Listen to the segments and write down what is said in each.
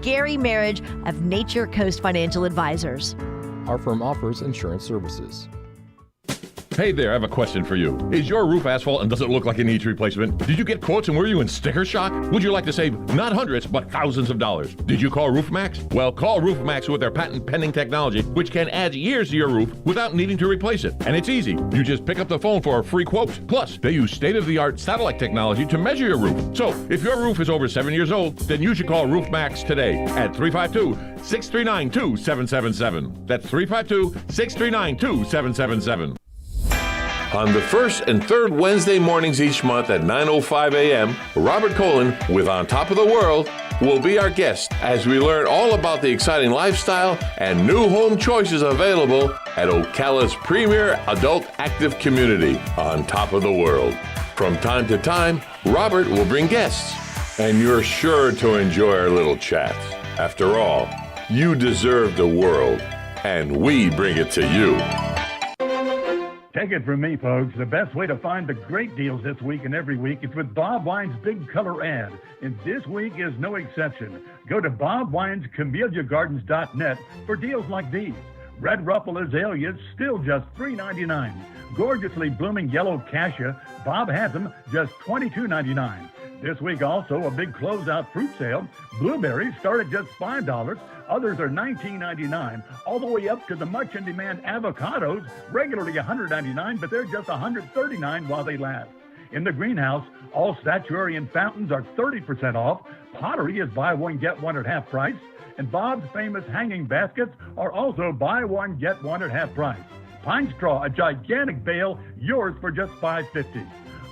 scary marriage of Nature Coast Financial Advisors. Our firm offers insurance services. Hey there, I have a question for you. Is your roof asphalt and does it look like it needs replacement? Did you get quotes and were you in sticker shock? Would you like to save not hundreds, but thousands of dollars? Did you call RoofMax? Well, call RoofMax with their patent-pending technology, which can add years to your roof without needing to replace it. And it's easy. You just pick up the phone for a free quote. Plus, they use state-of-the-art satellite technology to measure your roof. So, if your roof is over 7 years old, then you should call RoofMax today at 352-639-2777. That's 352-639-2777. On the first and third Wednesday mornings each month at 9:05 a.m., Robert Colin with On Top of the World will be our guest as we learn all about the exciting lifestyle and new home choices available at Ocala's premier adult active community, On Top of the World. From time to time, Robert will bring guests, and you're sure to enjoy our little chats. After all, you deserve the world, and we bring it to you. Take it from me, folks. The best way to find the great deals this week and every week is with Bob Wine's Big Color Ad. And this week is no exception. Go to bobwinescameliagardens.net for deals like these. Red Ruffle azaleas, still just $3.99. Gorgeously blooming yellow cassia, Bob has them just $22.99. This week also a big closeout fruit sale. Blueberries start at just $5. Others are $19.99, all the way up to the much-in-demand avocados, regularly $199, but they're just $139 while they last. In the greenhouse, all statuary and fountains are 30% off. Pottery is buy one, get one at half price. And Bob's famous hanging baskets are also buy one, get one at half price. Pine straw, a gigantic bale, yours for just $5.50.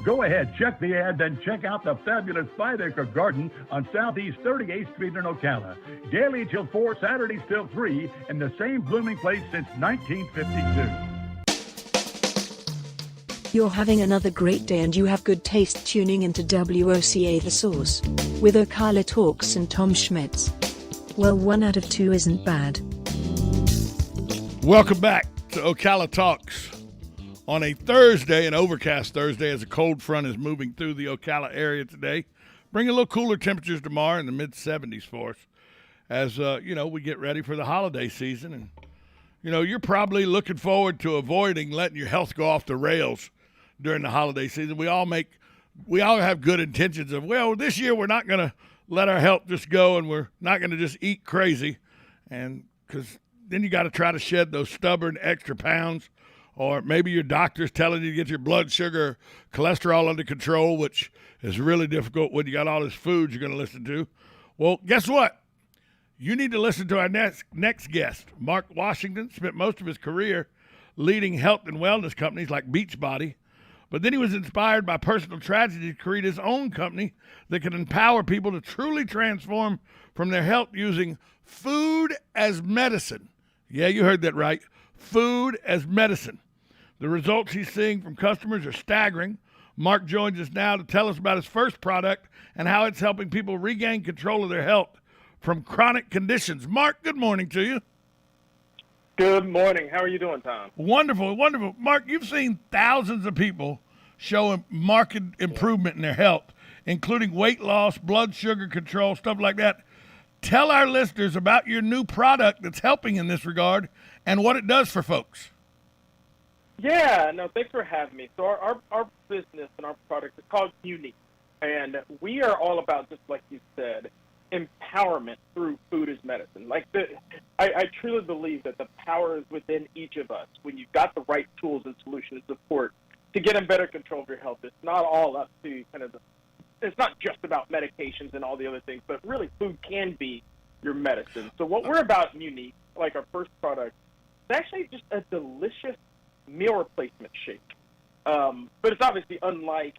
Go ahead, check the ad, then check out the fabulous 5-acre garden on Southeast 38th Street in Ocala. Daily till 4, Saturdays till 3, in the same blooming place since 1952. You're having another great day and you have good taste tuning into WOCA The Source with Ocala Talks and Tom Schmitz. Well, 1 out of 2 isn't bad. Welcome back to Ocala Talks. On a Thursday, an overcast Thursday, as a cold front is moving through the Ocala area today, bringing a little cooler temperatures tomorrow in the mid-70s for us as, we get ready for the holiday season. And, you're probably looking forward to avoiding letting your health go off the rails during the holiday season. We all have good intentions of, well, this year we're not going to let our health just go and we're not going to just eat crazy. And because then you got to try to shed those stubborn extra pounds. Or maybe your doctor's telling you to get your blood sugar, cholesterol under control, which is really difficult when you got all this food you're going to listen to. Well, guess what? You need to listen to our next guest. Marc Washington spent most of his career leading health and wellness companies like Beachbody, but then he was inspired by personal tragedy to create his own company that can empower people to truly transform from their health using food as medicine. Yeah, you heard that right. Food as medicine. The results he's seeing from customers are staggering. Marc joins us now to tell us about his first product and how it's helping people regain control of their health from chronic conditions. Marc, good morning to you. Good morning. How are you doing, Tom? Wonderful, wonderful. Marc, you've seen thousands of people show marked improvement in their health, including weight loss, blood sugar control, stuff like that. Tell our listeners about your new product that's helping in this regard and what it does for folks. Yeah, no, thanks for having me. So our business and our product is called Unique, and we are all about, just like you said, empowerment through food as medicine. I truly believe that the power is within each of us when you've got the right tools and solutions and support to get in better control of your health. It's not all up to it's not just about medications and all the other things, but really food can be your medicine. So what we're about in Unique, like our first product, it's actually just a delicious meal replacement shake. But it's obviously unlike,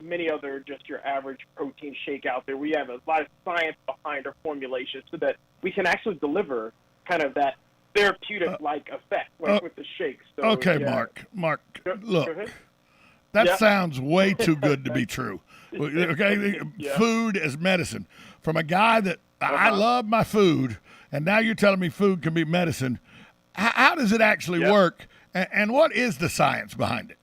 many other just your average protein shake out there. We have a lot of science behind our formulation so that we can actually deliver kind of that therapeutic-like effect with the shakes. So, okay, yeah. Marc, look, that sounds way too good to be true. Okay, yeah. Food as medicine. From a guy that I love my food, and now you're telling me food can be medicine. How does it actually work, and what is the science behind it?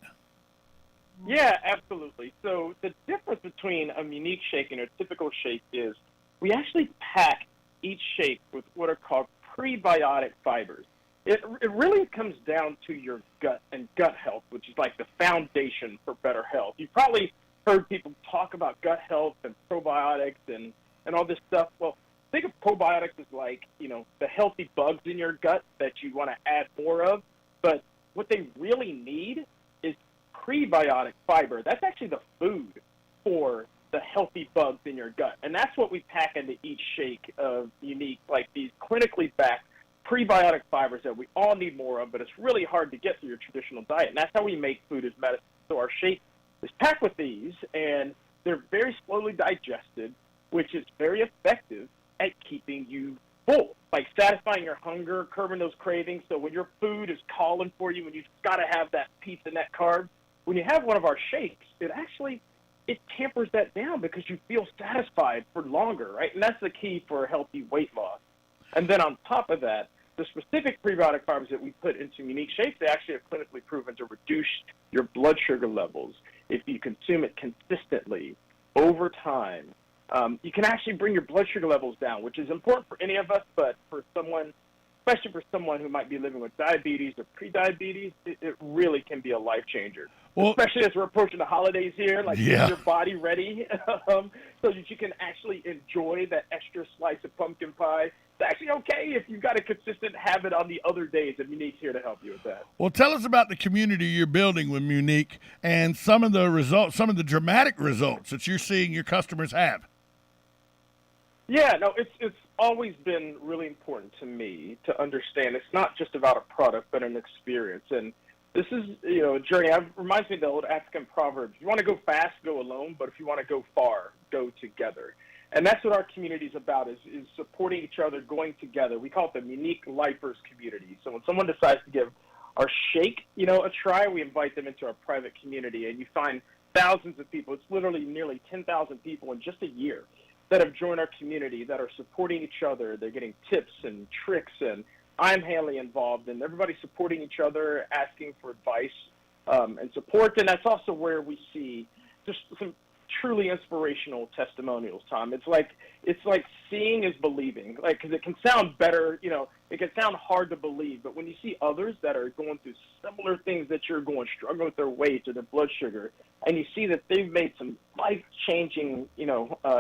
Yeah, absolutely. So the difference between a Unique shake and a typical shake is we actually pack each shake with what are called prebiotic fibers. It really comes down to your gut and gut health, which is like the foundation for better health. You've probably heard people talk about gut health and probiotics and all this stuff. Well, think of probiotics as like, the healthy bugs in your gut that you want to add more of. But what they really need is prebiotic fiber. That's actually the food for the healthy bugs in your gut. And that's what we pack into each shake of Unique, like these clinically backed prebiotic fibers that we all need more of, but it's really hard to get through your traditional diet. And that's how we make food as medicine. So our shake is packed with these, and they're very slowly digested, which is very effective at keeping you full, like satisfying your hunger, curbing those cravings. So when your food is calling for you and you've got to have that pizza and that carb, when you have one of our shakes, it tampers that down because you feel satisfied for longer, right? And that's the key for healthy weight loss. And then on top of that, the specific prebiotic fibers that we put into Unique shakes, they actually have clinically proven to reduce your blood sugar levels if you consume it consistently over time. You can actually bring your blood sugar levels down, which is important for any of us, but for someone, especially for someone who might be living with diabetes or prediabetes, it really can be a life changer. Well, especially as we're approaching the holidays here, like get your body ready so that you can actually enjoy that extra slice of pumpkin pie. It's actually okay if you've got a consistent habit on the other days, and Unique's here to help you with that. Well, tell us about the community you're building with Unique and some of the results, some of the dramatic results that you're seeing your customers have. Yeah, no, it's always been really important to me to understand it's not just about a product, but an experience. And this is, a journey. It reminds me of the old African proverb. If you want to go fast, go alone, but if you want to go far, go together. And that's what our community is about, is supporting each other, going together. We call it the Unique Lifers community. So when someone decides to give our shake, a try, we invite them into our private community, and you find thousands of people. It's literally nearly 10,000 people in just a year that have joined our community, that are supporting each other. They're getting tips and tricks, and I'm highly involved, and everybody's supporting each other, asking for advice and support. And that's also where we see just some truly inspirational testimonials, Tom. It's like seeing is believing, because it can sound better, it can sound hard to believe, but when you see others that are going through similar things that you're going, struggling with their weight or their blood sugar, and you see that they've made some life-changing,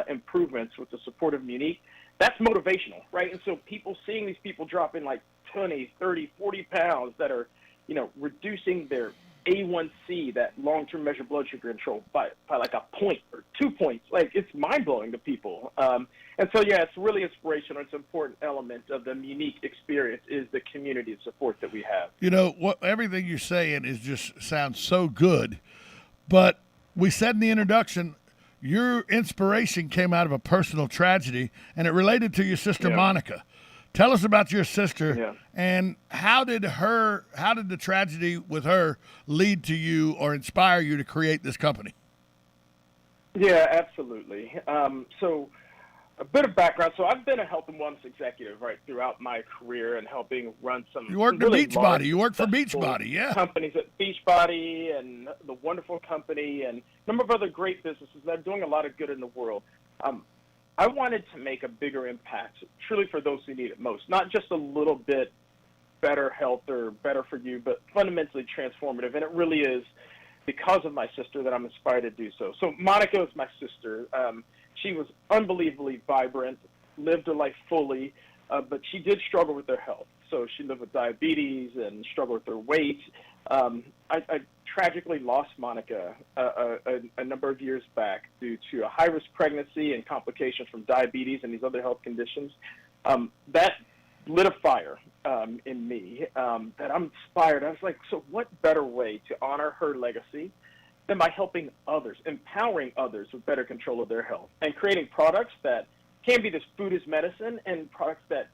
improvements with the support of Unique, that's motivational, right? And so seeing these people drop in like 20, 30, 40 pounds that are, reducing their A1C, that long-term measured blood sugar control, by like a point or 2 points. Like, it's mind-blowing to people. And so, it's really inspirational. It's an important element of the Unique experience is the community of support that we have. Everything you're saying sounds so good. But we said in the introduction, your inspiration came out of a personal tragedy, and it related to your sister, Monica. Tell us about your sister, and how did the tragedy with her lead to you or inspire you to create this company? Yeah, absolutely. So a bit of background. So I've been a health and wellness executive throughout my career and helping run some. You worked at Beachbody. You worked for Beachbody, companies at Beachbody and the wonderful company and a number of other great businesses that are doing a lot of good in the world. I wanted to make a bigger impact, truly for those who need it most, not just a little bit better health or better for you, but fundamentally transformative. And it really is because of my sister that I'm inspired to do so. So Monica is my sister. She was unbelievably vibrant, lived her life fully, but she did struggle with her health. So she lived with diabetes and struggled with her weight. I tragically lost Monica a number of years back due to a high-risk pregnancy and complications from diabetes and these other health conditions. That lit a fire in me that I'm inspired. I was like, so what better way to honor her legacy than by helping others, empowering others with better control of their health, and creating products that can be this food as medicine and products that,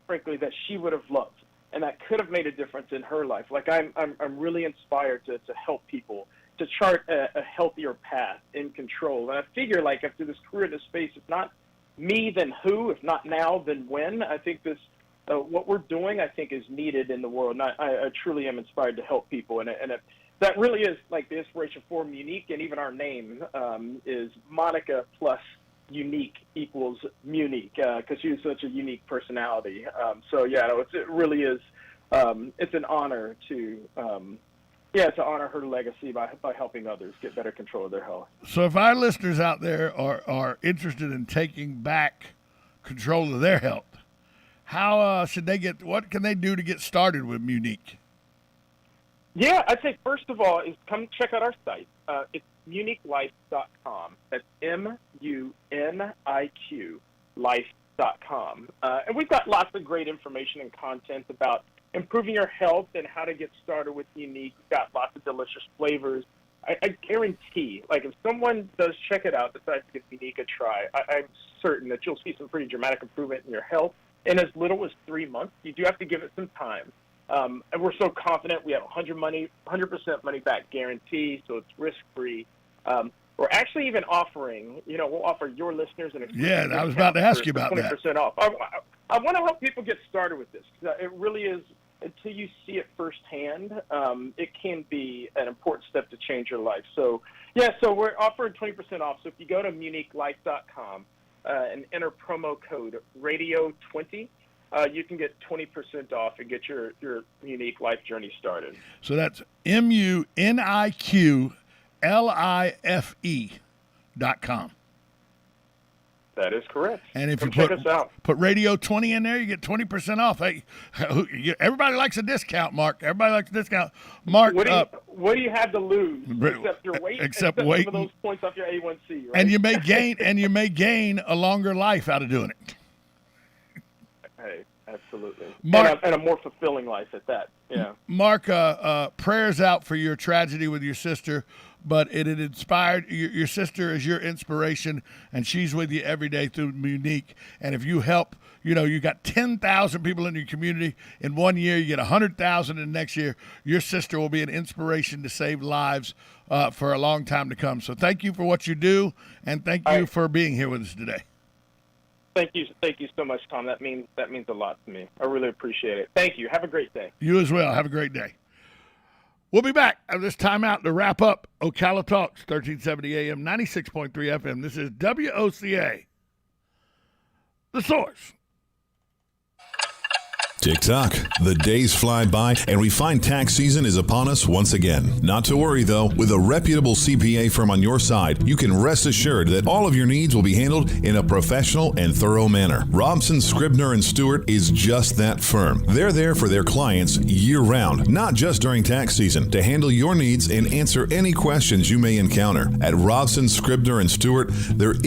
frankly, that she would have loved and that could have made a difference in her life. Like, I'm really inspired to help people to chart a healthier path in control. And I figure, like, after this career in this space, if not me, then who? If not now, then when? I think this, what we're doing, I think, is needed in the world. And I truly am inspired to help people. And that really is, like, the inspiration for Unique, and even our name is Monica plus unique equals Munique because she's such a unique personality. It really is. It's an honor to honor her legacy by helping others get better control of their health. So if our listeners out there are interested in taking back control of their health, how should they what can they do to get started with Munique? Yeah, I'd say first of all is come check out our site. It's MuniqueLife.com. That's MUNIQ life.com. And we've got lots of great information and content about improving your health and how to get started with Munique. We've got lots of delicious flavors. I guarantee, like if someone does check it out, decides to give Munique a try, I'm certain that you'll see some pretty dramatic improvement in your health in as little as 3 months. You do have to give it some time. And we're so confident we have 100% money back guarantee, so it's risk-free. We're actually even offering, we'll offer your listeners an exclusive I was about to ask you about 20% that. off. I want to help people get started with this because it really is, until you see it firsthand, it can be an important step to change your life. So we're offering 20% off. So if you go to MuniqueLife.com and enter promo code Radio20, you can get 20% off and get your Munique life journey started. So that's MuniqueLife.com. That is correct. And if Come you check us out. put Radio 20 in there, you get 20% off. Hey, everybody likes a discount, Mark. Everybody likes a discount. Mark, what do you have to lose except your weight? Except weight. Some of those points off your A1C, right? And you may gain a longer life out of doing it. Hey, absolutely. Mark, and a more fulfilling life at that. Yeah. Mark, prayers out for your tragedy with your sister, but it had inspired your sister is your inspiration, and she's with you every day through Munique. And if you help, you got 10,000 people in your community in 1 year, you get 100,000 in the next year. Your sister will be an inspiration to save lives for a long time to come. So thank you for what you do, and thank you for being here with us today. Thank you so much, Tom. That means a lot to me. I really appreciate it. Thank you. Have a great day. You as well. Have a great day. We'll be back at this time out to wrap up Ocala Talks, 1370 AM, 96.3 FM. This is WOCA, The Source. Tick-tock. The days fly by, and we find tax season is upon us once again. Not to worry, though. With a reputable CPA firm on your side, you can rest assured that all of your needs will be handled in a professional and thorough manner. Robson, Scribner & Stewart is just that firm. They're there for their clients year-round, not just during tax season, to handle your needs and answer any questions you may encounter. At Robson, Scribner & Stewart, there is